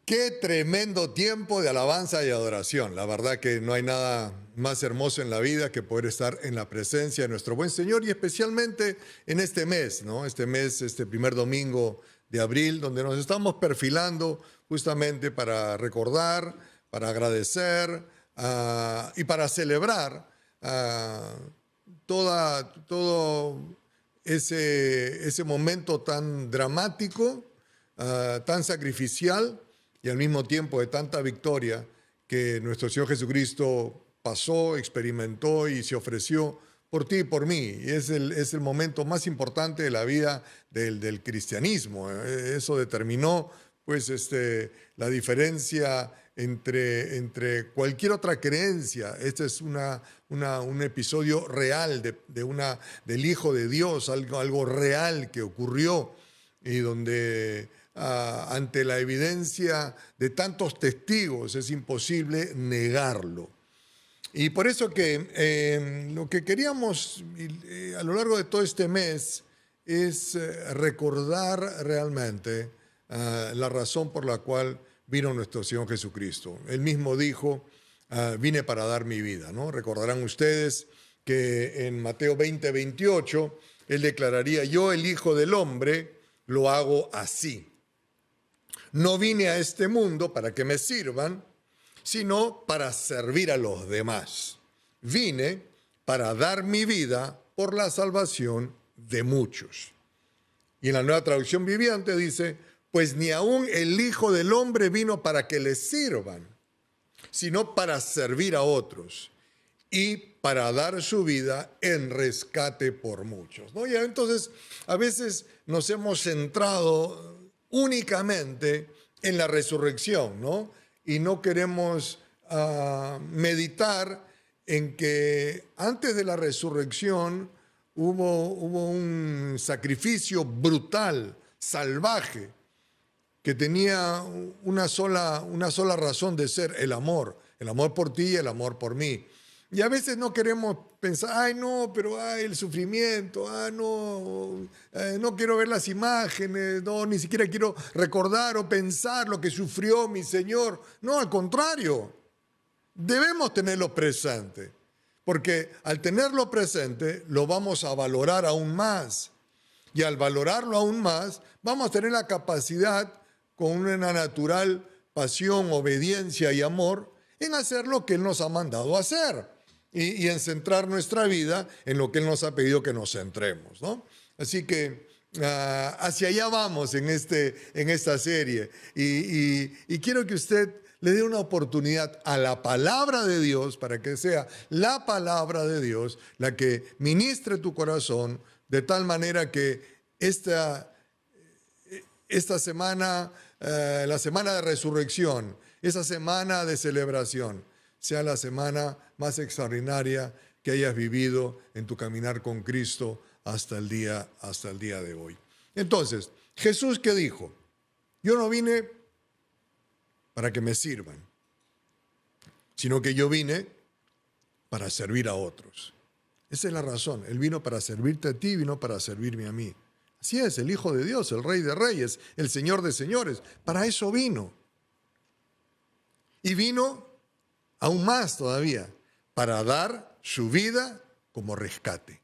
Qué tremendo tiempo de alabanza y adoración. La verdad que no hay nada más hermoso en la vida que poder estar en la presencia de nuestro buen Señor y especialmente en este mes, ¿no? Este mes, este primer domingo de abril, donde nos estamos perfilando justamente para recordar, para agradecer y para celebrar todo ese momento tan dramático, tan sacrificial y al mismo tiempo de tanta victoria que nuestro Señor Jesucristo pasó, experimentó y se ofreció por ti y por mí. Y es el momento más importante de la vida del cristianismo. Eso determinó pues, la diferencia entre cualquier otra creencia. Este es un episodio real del Hijo de Dios, algo real que ocurrió y donde ante la evidencia de tantos testigos es imposible negarlo. Y por eso que lo que queríamos a lo largo de todo este mes es recordar realmente la razón por la cual vino nuestro Señor Jesucristo. Él mismo dijo, vine para dar mi vida, ¿no? Recordarán ustedes que en Mateo 20:28, Él declararía, yo el Hijo del Hombre lo hago así. No vine a este mundo para que me sirvan, sino para servir a los demás. Vine para dar mi vida por la salvación de muchos. Y en la Nueva Traducción Viviente dice, pues ni aún el Hijo del Hombre vino para que le sirvan, sino para servir a otros y para dar su vida en rescate por muchos, ¿no? Y entonces, a veces nos hemos centrado únicamente en la resurrección, ¿no? Y no queremos meditar en que antes de la resurrección hubo un sacrificio brutal, salvaje, que tenía una sola razón de ser, el amor por ti y el amor por mí. Y a veces no queremos pensar, ay no, pero el sufrimiento, no quiero ver las imágenes, no, ni siquiera quiero recordar o pensar lo que sufrió mi Señor. No, al contrario, debemos tenerlo presente, porque al tenerlo presente lo vamos a valorar aún más. Y al valorarlo aún más, vamos a tener la capacidad, con una natural pasión, obediencia y amor, en hacer lo que Él nos ha mandado hacer. Y en centrar nuestra vida en lo que Él nos ha pedido que nos centremos, ¿no? Así que hacia allá vamos en esta serie. Y quiero que usted le dé una oportunidad a la palabra de Dios para que sea la palabra de Dios la que ministre tu corazón de tal manera que esta semana, la semana de resurrección, esa semana de celebración, sea la semana más extraordinaria que hayas vivido en tu caminar con Cristo hasta el día de hoy. Entonces, Jesús, ¿qué dijo? Yo no vine para que me sirvan, sino que yo vine para servir a otros. Esa es la razón. Él vino para servirte a ti, vino para servirme a mí. Así es, el Hijo de Dios, el Rey de Reyes, el Señor de Señores. Para eso vino. Y vino aún más todavía, para dar su vida como rescate.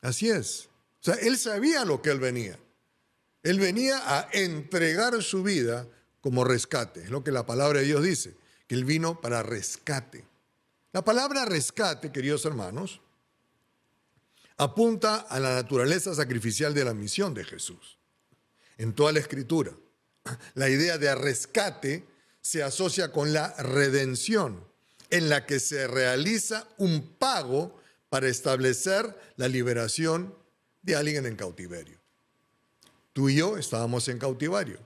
Así es. O sea, Él sabía lo que Él venía. Él venía a entregar su vida como rescate. Es lo que la palabra de Dios dice, que Él vino para rescate. La palabra rescate, queridos hermanos, apunta a la naturaleza sacrificial de la misión de Jesús. En toda la Escritura, la idea de rescate se asocia con la redención, en la que se realiza un pago para establecer la liberación de alguien en cautiverio. Tú y yo estábamos en cautiverio.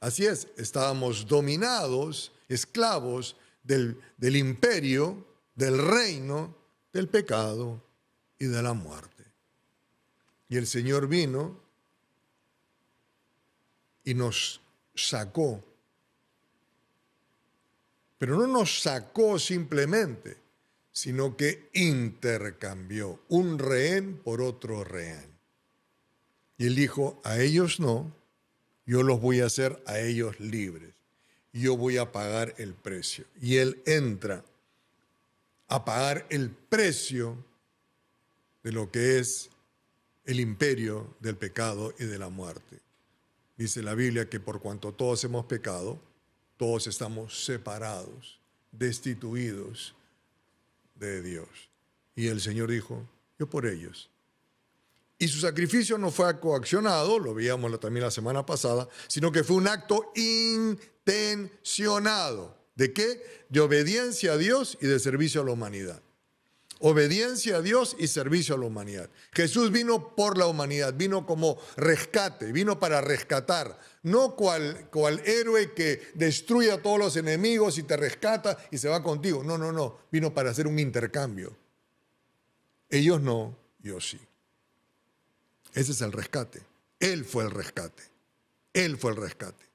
Así es, estábamos dominados, esclavos del imperio, del reino, del pecado y de la muerte. Y el Señor vino y nos sacó. Pero no nos sacó simplemente, sino que intercambió un rehén por otro rehén. Y Él dijo, a ellos no, yo los voy a hacer a ellos libres. Yo voy a pagar el precio. Y Él entra a pagar el precio de lo que es el imperio del pecado y de la muerte. Dice la Biblia que por cuanto todos hemos pecado, todos estamos separados, destituidos de Dios. Y el Señor dijo, yo por ellos. Y su sacrificio no fue coaccionado, lo veíamos también la semana pasada, sino que fue un acto intencionado. ¿De qué? De obediencia a Dios y de servicio a la humanidad. Obediencia a Dios y servicio a la humanidad. Jesús vino por la humanidad, vino como rescate, vino para rescatar. No cual héroe que destruye a todos los enemigos y te rescata y se va contigo. No, no, no. Vino para hacer un intercambio. Ellos no, yo sí. Ese es el rescate. Él fue el rescate. Él fue el rescate.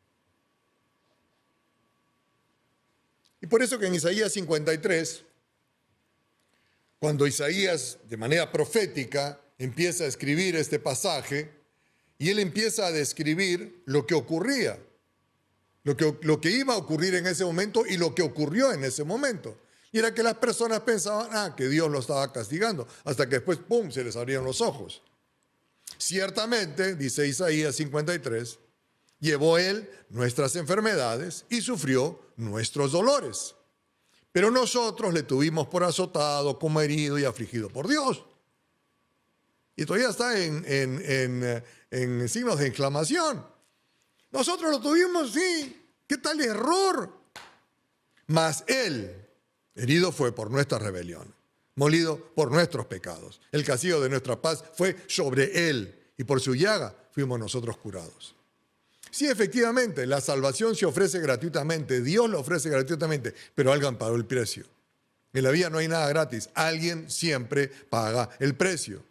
Y por eso que en Isaías 53, cuando Isaías de manera profética empieza a escribir este pasaje, y él empieza a describir lo que ocurría, lo que iba a ocurrir en ese momento y lo que ocurrió en ese momento. Y era que las personas pensaban que Dios lo estaba castigando, hasta que después, ¡pum!, se les abrieron los ojos. Ciertamente, dice Isaías 53, llevó Él nuestras enfermedades y sufrió nuestros dolores. Pero nosotros le tuvimos por azotado, como herido y afligido por Dios. Y todavía está en signos de exclamación. Nosotros lo tuvimos, sí. ¿Qué tal error? Mas Él, herido fue por nuestra rebelión, molido por nuestros pecados. El castigo de nuestra paz fue sobre Él, y por su llaga fuimos nosotros curados. Sí, efectivamente, la salvación se ofrece gratuitamente, Dios la ofrece gratuitamente, pero alguien pagó el precio. En la vida no hay nada gratis, alguien siempre paga el precio.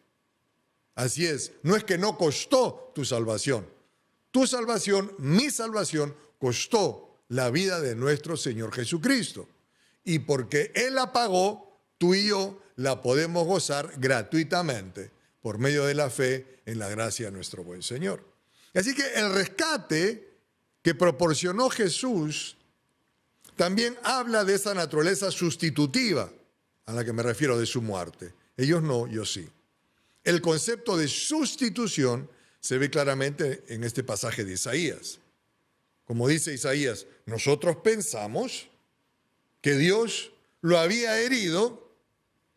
Así es, no es que no costó tu salvación. Tu salvación, mi salvación, costó la vida de nuestro Señor Jesucristo. Y porque Él la pagó, tú y yo la podemos gozar gratuitamente por medio de la fe en la gracia de nuestro buen Señor. Así que el rescate que proporcionó Jesús también habla de esa naturaleza sustitutiva a la que me refiero de su muerte. Ellos no, yo sí. El concepto de sustitución se ve claramente en este pasaje de Isaías. Como dice Isaías, nosotros pensamos que Dios lo había herido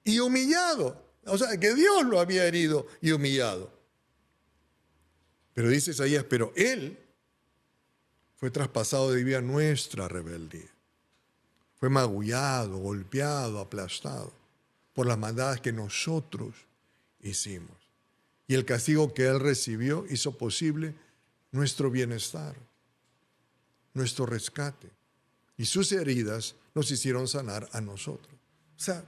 y humillado. O sea, que Dios lo había herido y humillado. Pero dice Isaías, pero Él fue traspasado debido a nuestra rebeldía. Fue magullado, golpeado, aplastado por las maldades que nosotros hicimos. Y el castigo que Él recibió hizo posible nuestro bienestar, nuestro rescate. Y sus heridas nos hicieron sanar a nosotros. O sea,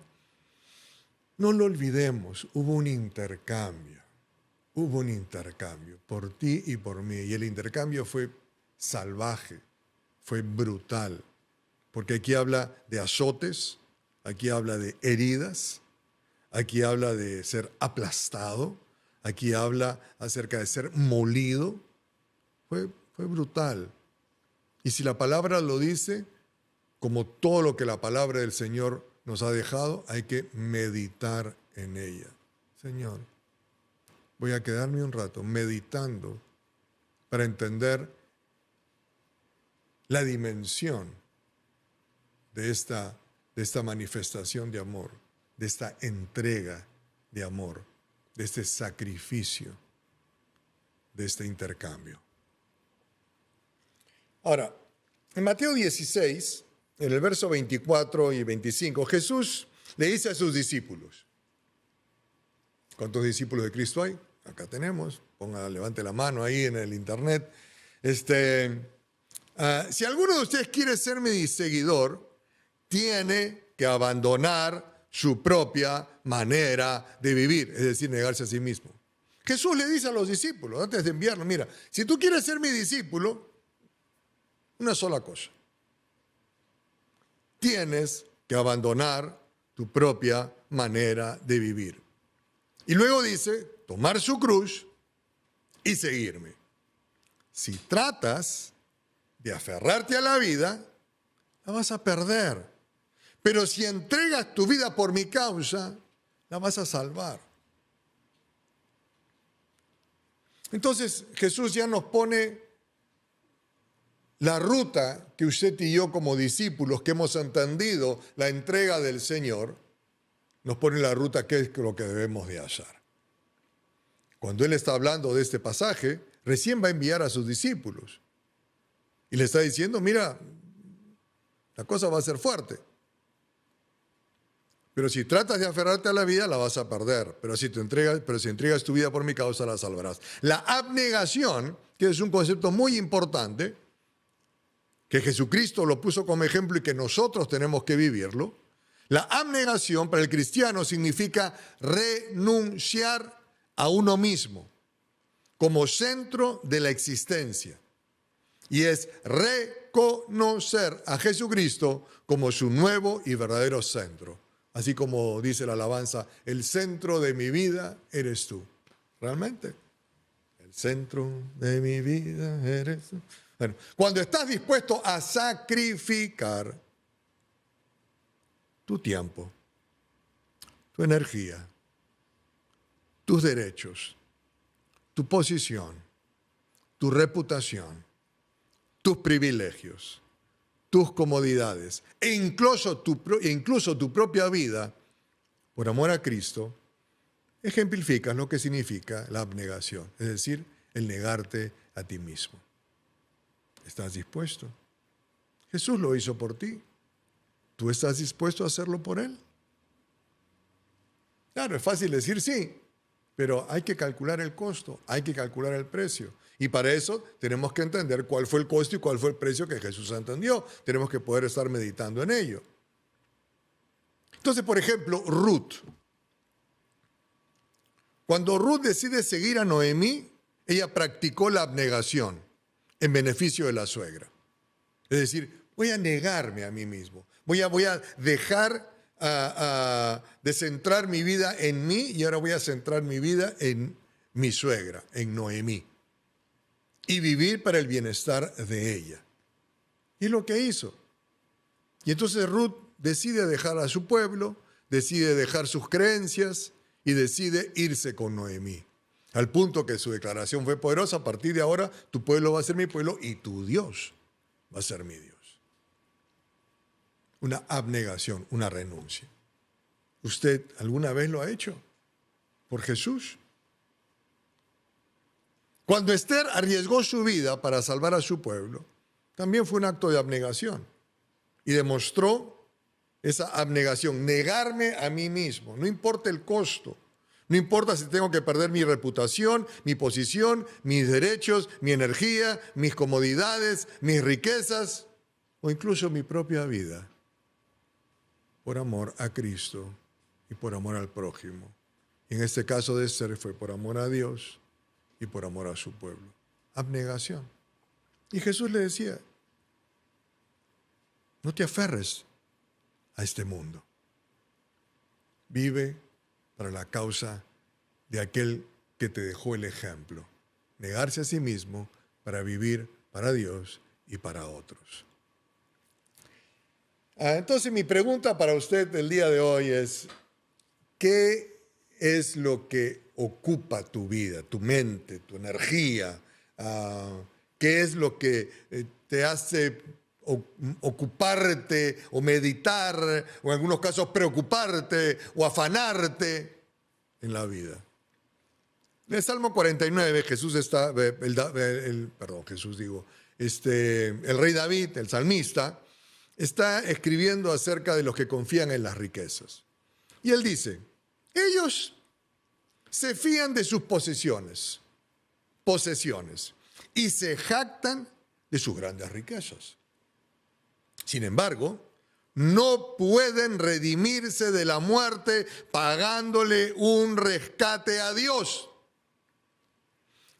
no lo olvidemos, hubo un intercambio. Hubo un intercambio por ti y por mí. Y el intercambio fue salvaje, fue brutal. Porque aquí habla de azotes, aquí habla de heridas, aquí habla de ser aplastado, aquí habla acerca de ser molido. Fue brutal. Y si la palabra lo dice, como todo lo que la palabra del Señor nos ha dejado, hay que meditar en ella. Señor, voy a quedarme un rato meditando para entender la dimensión de esta manifestación de amor, de esta entrega de amor, de este sacrificio, de este intercambio. Ahora, en Mateo 16, en el verso 24 y 25, Jesús le dice a sus discípulos, ¿cuántos discípulos de Cristo hay? Acá tenemos, levante la mano ahí en el internet. Si alguno de ustedes quiere ser mi seguidor, tiene que abandonar su propia manera de vivir, es decir, negarse a sí mismo. Jesús le dice a los discípulos, antes de enviarlo, mira, si tú quieres ser mi discípulo, una sola cosa. Tienes que abandonar tu propia manera de vivir. Y luego dice, tomar su cruz y seguirme. si tratas de aferrarte a la vida, la vas a perder. Pero si entregas tu vida por mi causa, la vas a salvar. Entonces Jesús ya nos pone la ruta que usted y yo como discípulos que hemos entendido la entrega del Señor, nos pone la ruta que es lo que debemos de hacer. Cuando Él está hablando de este pasaje, recién va a enviar a sus discípulos. Y le está diciendo, mira, la cosa va a ser fuerte. Pero si tratas de aferrarte a la vida, la vas a perder. Pero si entregas tu vida por mi causa, la salvarás. La abnegación, que es un concepto muy importante, que Jesucristo lo puso como ejemplo y que nosotros tenemos que vivirlo. La abnegación para el cristiano significa renunciar a uno mismo como centro de la existencia. Y es reconocer a Jesucristo como su nuevo y verdadero centro. Así como dice la alabanza, el centro de mi vida eres tú. ¿Realmente? El centro de mi vida eres tú. Bueno, cuando estás dispuesto a sacrificar tu tiempo, tu energía, tus derechos, tu posición, tu reputación, tus privilegios, tus comodidades e incluso tu propia vida, por amor a Cristo, ejemplificas lo que significa la abnegación, es decir, el negarte a ti mismo. ¿Estás dispuesto? Jesús lo hizo por ti. ¿Tú estás dispuesto a hacerlo por Él? Claro, es fácil decir sí, pero hay que calcular el costo, hay que calcular el precio. Y para eso tenemos que entender cuál fue el costo y cuál fue el precio que Jesús entendió. Tenemos que poder estar meditando en ello. Entonces, por ejemplo, Ruth. Cuando Ruth decide seguir a Noemí, ella practicó la abnegación en beneficio de la suegra. Es decir, voy a negarme a mí mismo. Voy a dejar de centrar mi vida en mí y ahora voy a centrar mi vida en mi suegra, en Noemí. Y vivir para el bienestar de ella. Y es lo que hizo. Y entonces Ruth decide dejar a su pueblo, decide dejar sus creencias y decide irse con Noemí. Al punto que su declaración fue poderosa: a partir de ahora tu pueblo va a ser mi pueblo y tu Dios va a ser mi Dios. Una abnegación, una renuncia. ¿Usted alguna vez lo ha hecho por Jesús? Cuando Esther arriesgó su vida para salvar a su pueblo, también fue un acto de abnegación. Y demostró esa abnegación, negarme a mí mismo, no importa el costo. No importa si tengo que perder mi reputación, mi posición, mis derechos, mi energía, mis comodidades, mis riquezas o incluso mi propia vida, por amor a Cristo y por amor al prójimo. Y en este caso de Esther fue por amor a Dios y por amor a su pueblo. Abnegación. Y Jesús le decía, no te aferres a este mundo. Vive para la causa de aquel que te dejó el ejemplo. Negarse a sí mismo para vivir para Dios y para otros. Entonces mi pregunta para usted el día de hoy es, ¿qué es lo que ocupa tu vida, tu mente, tu energía? ¿Qué es lo que te hace ocuparte o meditar, o en algunos casos preocuparte o afanarte en la vida? En el Salmo 49, el rey David, el salmista, está escribiendo acerca de los que confían en las riquezas. Y él dice, ellos se fían de sus posesiones, y se jactan de sus grandes riquezas. Sin embargo, no pueden redimirse de la muerte pagándole un rescate a Dios.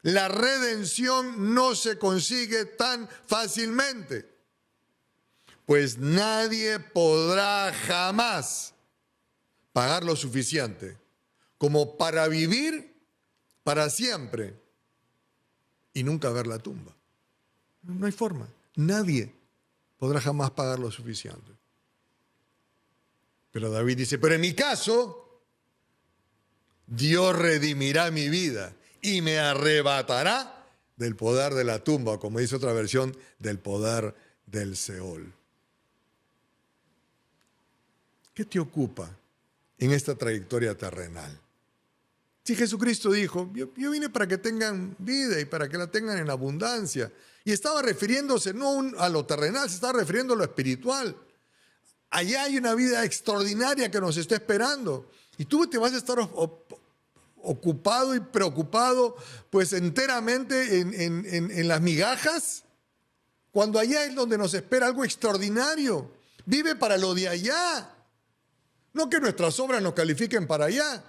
La redención no se consigue tan fácilmente, pues nadie podrá jamás pagar lo suficiente como para vivir para siempre y nunca ver la tumba. No hay forma. Nadie podrá jamás pagar lo suficiente. Pero David dice, pero en mi caso, Dios redimirá mi vida y me arrebatará del poder de la tumba, como dice otra versión, del poder del Seol. ¿Qué te ocupa en esta trayectoria terrenal? Si Jesucristo dijo, yo vine para que tengan vida y para que la tengan en abundancia. Y estaba refiriéndose no a lo terrenal, se estaba refiriendo a lo espiritual. Allá hay una vida extraordinaria que nos está esperando. Y tú te vas a estar ocupado y preocupado pues enteramente en las migajas, cuando allá es donde nos espera algo extraordinario. Vive para lo de allá. No que nuestras obras nos califiquen para allá,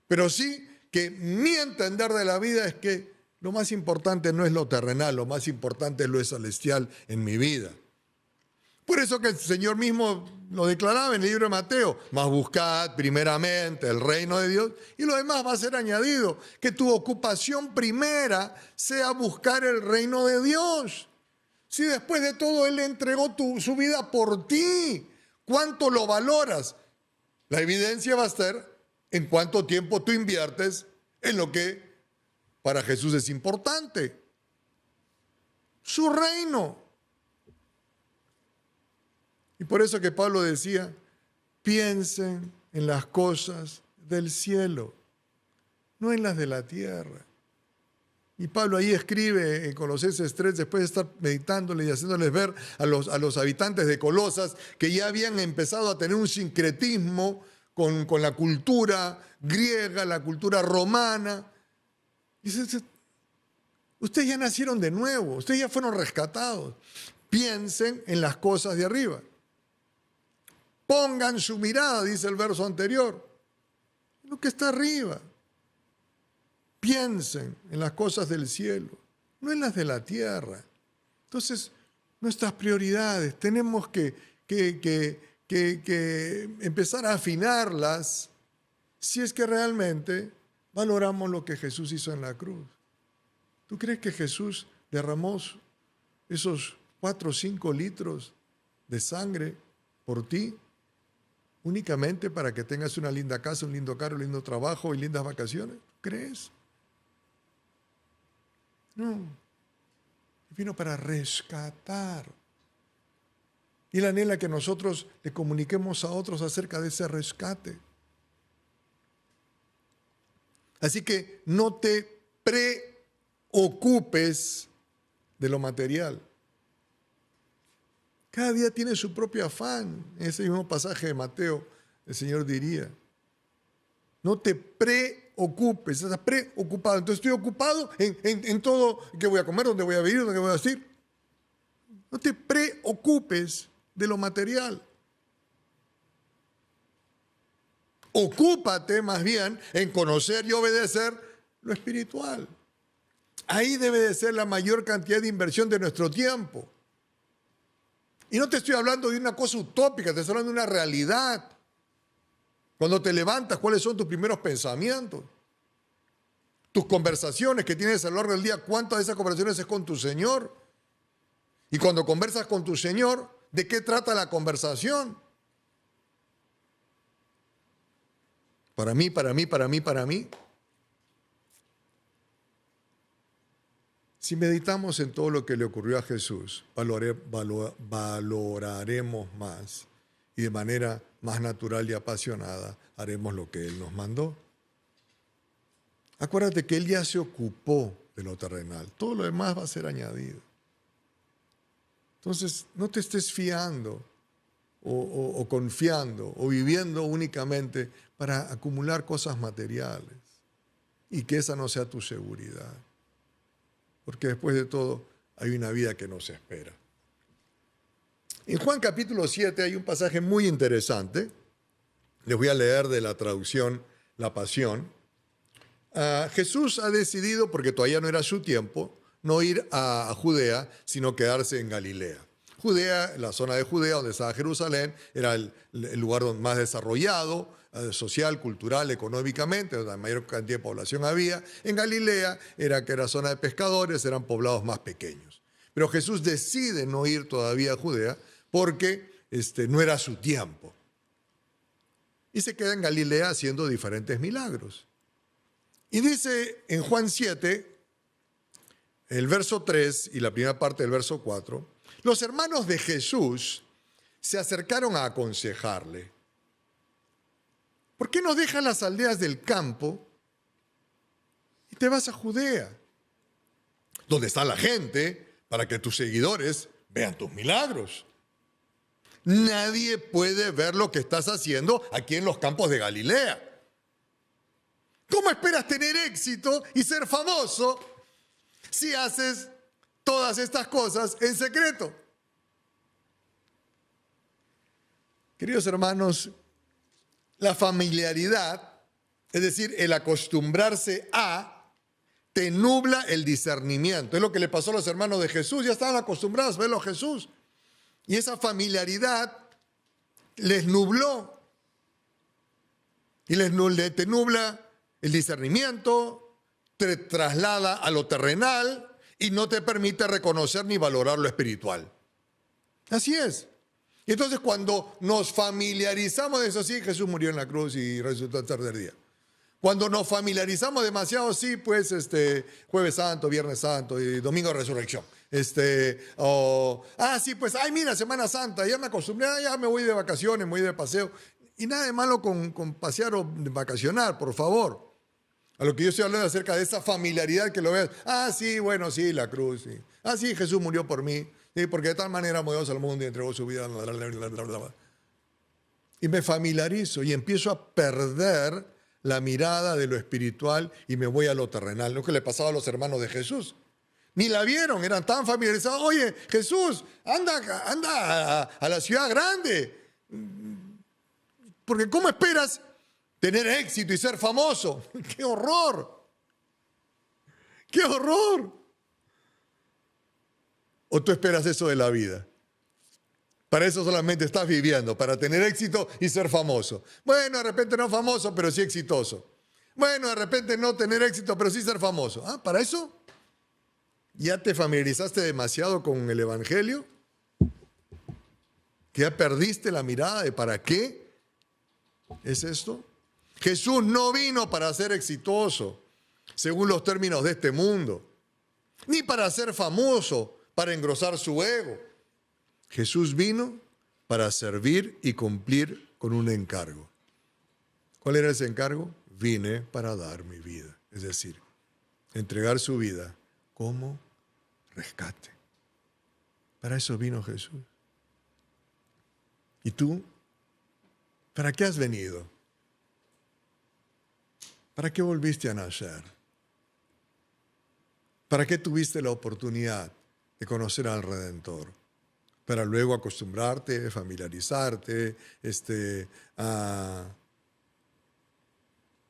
pero sí que mi entender de la vida es que lo más importante no es lo terrenal, lo más importante es lo celestial en mi vida. Por eso que el Señor mismo lo declaraba en el libro de Mateo, mas buscad primeramente el reino de Dios y lo demás va a ser añadido. Que tu ocupación primera sea buscar el reino de Dios. Si después de todo Él entregó su vida por ti, ¿cuánto lo valoras? La evidencia va a estar en cuánto tiempo tú inviertes en lo que para Jesús es importante. Su reino. Y por eso que Pablo decía, piensen en las cosas del cielo, no en las de la tierra. Y Pablo ahí escribe en Colosenses 3, después de estar meditándoles y haciéndoles ver a los habitantes de Colosas que ya habían empezado a tener un sincretismo con la cultura griega, la cultura romana. Dice, ustedes ya nacieron de nuevo, ustedes ya fueron rescatados. Piensen en las cosas de arriba. Pongan su mirada, dice el verso anterior, en lo que está arriba. Piensen en las cosas del cielo, no en las de la tierra. Entonces, nuestras prioridades tenemos que empezar a afinarlas si es que realmente valoramos lo que Jesús hizo en la cruz. ¿Tú crees que Jesús derramó esos 4 o 5 litros de sangre por ti únicamente para que tengas una linda casa, un lindo carro, un lindo trabajo y lindas vacaciones? ¿Crees? No. Vino para rescatar. Y Él anhela que nosotros le comuniquemos a otros acerca de ese rescate. Así que no te preocupes de lo material. Cada día tiene su propio afán. En ese mismo pasaje de Mateo, el Señor diría, no te preocupes, estás preocupado. Entonces estoy ocupado en todo, qué voy a comer, dónde voy a vivir, dónde voy a vestir. No te preocupes de lo material. Ocúpate más bien en conocer y obedecer lo espiritual. Ahí debe de ser la mayor cantidad de inversión de nuestro tiempo. Y no te estoy hablando de una cosa utópica, te estoy hablando de una realidad. Cuando te levantas, ¿cuáles son tus primeros pensamientos? Tus conversaciones que tienes a lo largo del día, ¿cuántas de esas conversaciones es con tu Señor? Y cuando conversas con tu Señor, ¿de qué trata la conversación? Para mí. Si meditamos en todo lo que le ocurrió a Jesús, valoraremos más y de manera más natural y apasionada haremos lo que Él nos mandó. Acuérdate que Él ya se ocupó de lo terrenal, todo lo demás va a ser añadido. Entonces, no te estés fiando o confiando o viviendo únicamente para acumular cosas materiales y que esa no sea tu seguridad. Porque después de todo hay una vida que nos espera. En Juan capítulo 7 hay un pasaje muy interesante. Les voy a leer de la traducción La Pasión. Jesús ha decidido, porque todavía no era su tiempo, no ir a Judea, sino quedarse en Galilea. Judea, la zona de Judea donde estaba Jerusalén, era el lugar más desarrollado, social, cultural, económicamente, donde la mayor cantidad de población había. En Galilea era zona de pescadores, eran poblados más pequeños. Pero Jesús decide no ir todavía a Judea porque no era su tiempo. Y se queda en Galilea haciendo diferentes milagros. Y dice en Juan 7, el verso 3 y la primera parte del verso 4, los hermanos de Jesús se acercaron a aconsejarle: ¿por qué no dejas las aldeas del campo y te vas a Judea, donde está la gente, para que tus seguidores vean tus milagros? Nadie puede ver lo que estás haciendo aquí en los campos de Galilea. ¿Cómo esperas tener éxito y ser famoso si haces todas estas cosas en secreto? Queridos hermanos, la familiaridad, es decir, el acostumbrarse a, te nubla el discernimiento. Es lo que le pasó a los hermanos de Jesús. Ya estaban acostumbrados a verlo a Jesús. Y esa familiaridad les nubló. Y te nubla el discernimiento, te traslada a lo terrenal y no te permite reconocer ni valorar lo espiritual. Así es. Y entonces cuando nos familiarizamos de eso, sí, Jesús murió en la cruz y resucitó al tercer día. Cuando nos familiarizamos demasiado, sí, pues Jueves Santo, Viernes Santo y Domingo de Resurrección. Sí, pues, mira, Semana Santa, ya me acostumbré, ya me voy de vacaciones, me voy de paseo. Y nada de malo con pasear o vacacionar, por favor. A lo que yo estoy hablando acerca de esa familiaridad que lo veas. Sí, bueno, sí, la cruz, sí. Sí, Jesús murió por mí. Sí, porque de tal manera amó Dios al mundo y entregó su vida. Y me familiarizo y empiezo a perder la mirada de lo espiritual y me voy a lo terrenal. Lo que le pasaba a los hermanos de Jesús. Ni la vieron, eran tan familiarizados. Oye, Jesús, anda a la ciudad grande. Porque ¿cómo esperas tener éxito y ser famoso? ¡Qué horror! ¡Qué horror! ¿O tú esperas eso de la vida? Para eso solamente estás viviendo, para tener éxito y ser famoso. Bueno, de repente no famoso, pero sí exitoso. Bueno, de repente no tener éxito, pero sí ser famoso. ¿Para eso? ¿Ya te familiarizaste demasiado con el Evangelio? ¿Que ya perdiste la mirada de para qué es esto? Jesús no vino para ser exitoso, según los términos de este mundo, ni para ser famoso, para engrosar su ego. Jesús vino para servir y cumplir con un encargo. ¿Cuál era ese encargo? Vine para dar mi vida, es decir, entregar su vida como rescate. Para eso vino Jesús. ¿Y tú? ¿Para qué has venido? ¿Para qué volviste a nacer? ¿Para qué tuviste la oportunidad de conocer al Redentor? Para luego acostumbrarte, familiarizarte,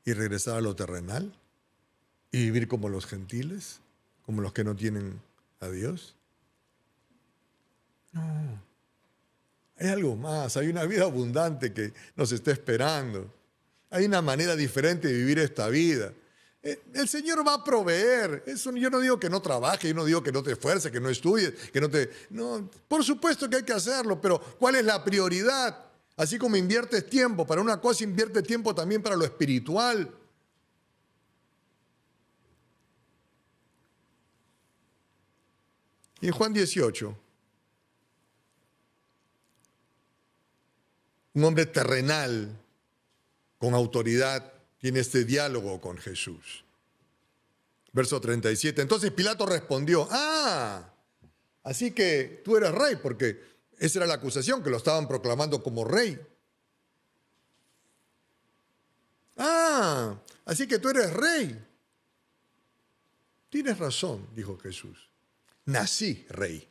y regresar a lo terrenal y vivir como los gentiles, como los que no tienen a Dios. No, hay algo más, hay una vida abundante que nos está esperando. Hay una manera diferente de vivir esta vida. El Señor va a proveer. Eso, yo no digo que no trabajes, yo no digo que no te esfuerces, que no estudies, que no te... No, por supuesto que hay que hacerlo, pero ¿cuál es la prioridad? Así como inviertes tiempo para una cosa, invierte tiempo también para lo espiritual. Y en Juan 18, un hombre terrenal, con autoridad, tiene este diálogo con Jesús. Verso 37. Entonces Pilato respondió: así que tú eres rey, porque esa era la acusación, que lo estaban proclamando como rey. Así que tú eres rey. Tienes razón, dijo Jesús. Nací rey.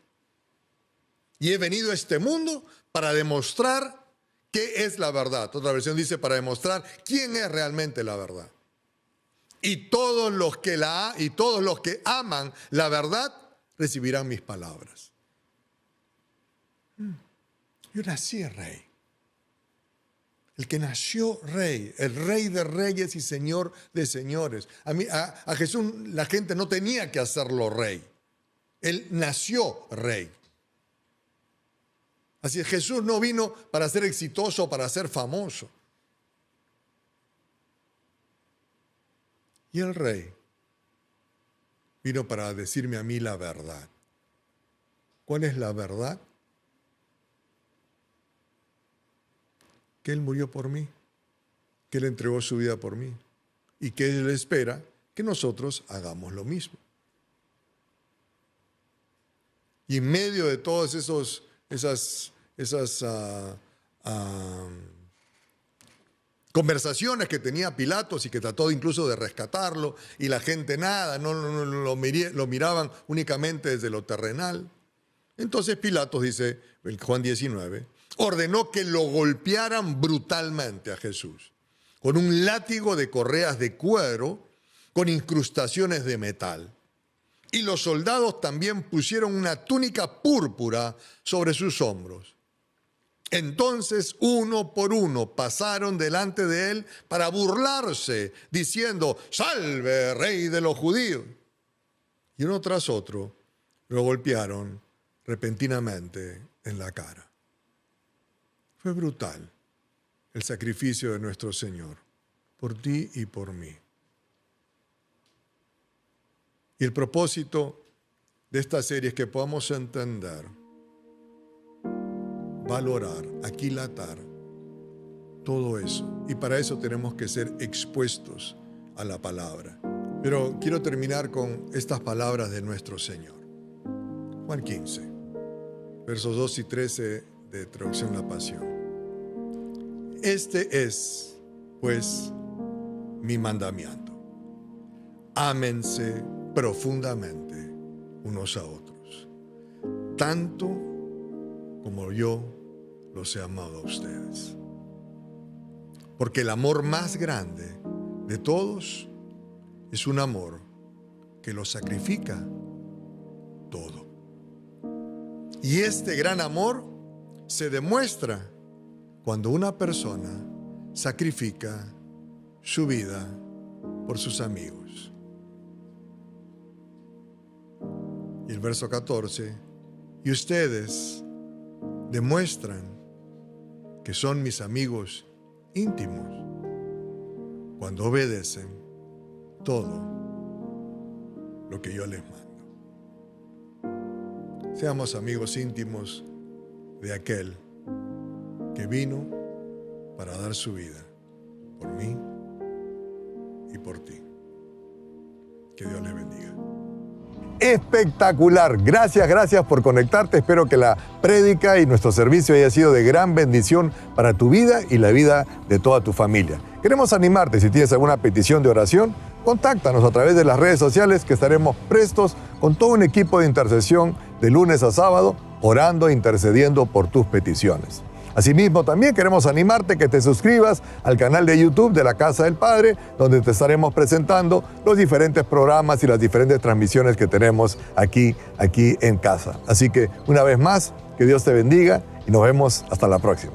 Y he venido a este mundo para demostrar qué es la verdad. Otra versión dice para demostrar quién es realmente la verdad. Y todos los que aman la verdad recibirán mis palabras. Yo nací rey. El que nació rey, el rey de reyes y señor de señores. A Jesús la gente no tenía que hacerlo rey. Él nació rey. Así es, Jesús no vino para ser exitoso, para ser famoso. Y el rey vino para decirme a mí la verdad. ¿Cuál es la verdad? Que Él murió por mí, que Él entregó su vida por mí y que Él espera que nosotros hagamos lo mismo. Y en medio de todas esas conversaciones que tenía Pilatos y que trató incluso de rescatarlo, y la gente nada, no lo miraban únicamente desde lo terrenal. Entonces Pilatos, dice en Juan 19, ordenó que lo golpearan brutalmente a Jesús, con un látigo de correas de cuero, con incrustaciones de metal. Y los soldados también pusieron una túnica púrpura sobre sus hombros. Entonces, uno por uno pasaron delante de él para burlarse, diciendo, ¡salve, rey de los judíos! Y uno tras otro lo golpearon repentinamente en la cara. Fue brutal el sacrificio de nuestro Señor, por ti y por mí. Y el propósito de esta serie es que podamos entender, valorar, aquilatar todo eso. Y para eso tenemos que ser expuestos a la palabra. Pero quiero terminar con estas palabras de nuestro Señor. Juan 15, versos 2 y 13 de Traducción La Pasión. Este es, pues, mi mandamiento. Ámense profundamente unos a otros, tanto como yo los he amado a ustedes. Porque el amor más grande de todos es un amor que lo sacrifica todo. Y este gran amor se demuestra cuando una persona sacrifica su vida por sus amigos. Y el verso 14, y ustedes demuestran que son mis amigos íntimos cuando obedecen todo lo que yo les mando. Seamos amigos íntimos de aquel que vino para dar su vida por mí y por ti. Que Dios les bendiga. Espectacular. Gracias por conectarte. Espero que la prédica y nuestro servicio haya sido de gran bendición para tu vida y la vida de toda tu familia. Queremos animarte. Si tienes alguna petición de oración, contáctanos a través de las redes sociales, que estaremos prestos con todo un equipo de intercesión de lunes a sábado, orando e intercediendo por tus peticiones. Asimismo, también queremos animarte que te suscribas al canal de YouTube de la Casa del Padre, donde te estaremos presentando los diferentes programas y las diferentes transmisiones que tenemos aquí en casa. Así que, una vez más, que Dios te bendiga y nos vemos hasta la próxima.